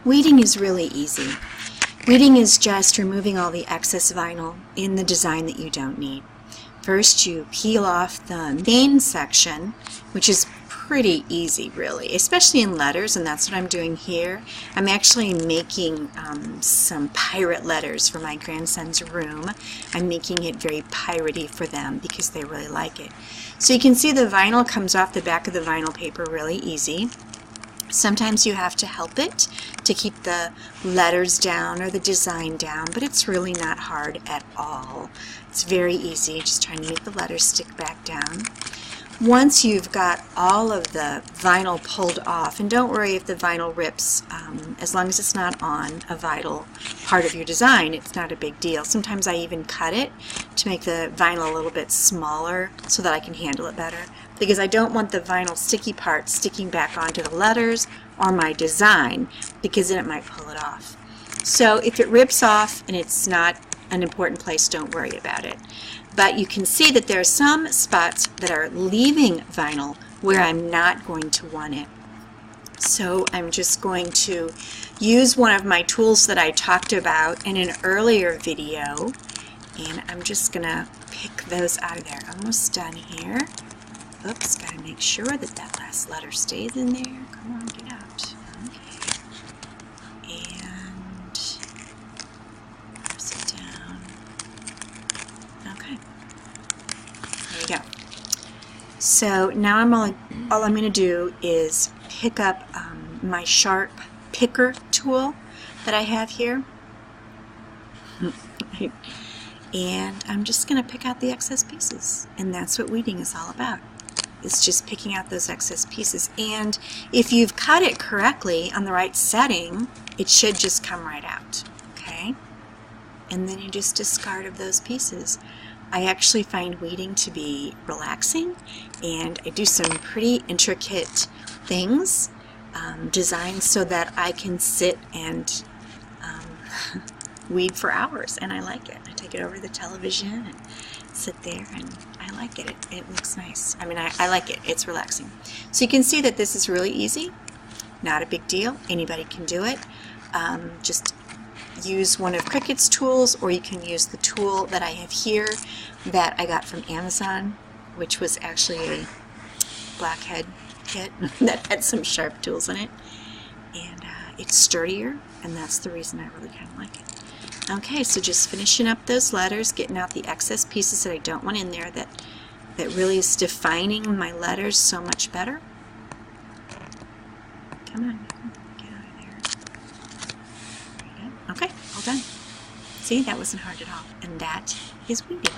Weeding is really easy. Weeding is just removing all the excess vinyl in the design that you don't need. First, you peel off the main section, which is pretty easy really, especially in letters, and that's what I'm doing here. I'm actually making some pirate letters for my grandson's room. I'm making it very piratey for them because they really like it. So you can see the vinyl comes off the back of the vinyl paper really easy. Sometimes you have to help it to keep the letters down or the design down, but it's really not hard at all. It's very easy, just trying to make the letters stick back down. Once you've got all of the vinyl pulled off, and don't worry if the vinyl rips, as long as it's not on a vital part of your design, it's not a big deal. Sometimes I even cut it to make the vinyl a little bit smaller so that I can handle it better, because I don't want the vinyl sticky part sticking back onto the letters or my design, because then it might pull it off. So if it rips off and it's not an important place, don't worry about it. But you can see that there are some spots that are leaving vinyl where I'm not going to want it. So I'm just going to use one of my tools that I talked about in an earlier video, and I'm just going to pick those out of there. Almost done here. Oops, got to make sure that that last letter stays in there. Come on, get out. Okay. And press it down. Okay. There we go. So now all I'm going to do is pick up my sharp picker tool that I have here. And I'm just going to pick out the excess pieces. And that's what weeding is all about. It's just picking out those excess pieces. And if you've cut it correctly on the right setting, it should just come right out. Okay? And then you just discard of those pieces. I actually find weeding to be relaxing, and I do some pretty intricate things, designed so that I can sit and weed for hours, and I like it. I take it over to the television and sit there, and I like it. It looks nice. I mean, I like it. It's relaxing. So you can see that this is really easy. Not a big deal. Anybody can do it. Just use one of Cricut's tools, or you can use the tool that I have here that I got from Amazon, which was actually a blackhead kit that had some sharp tools in it. And it's sturdier, and that's the reason I really kind of like it. Okay, so just finishing up those letters, getting out the excess pieces that I don't want in there that really is defining my letters so much better. Come on, get out of there. There you go. Okay, all done. See, that wasn't hard at all. And that is weeding.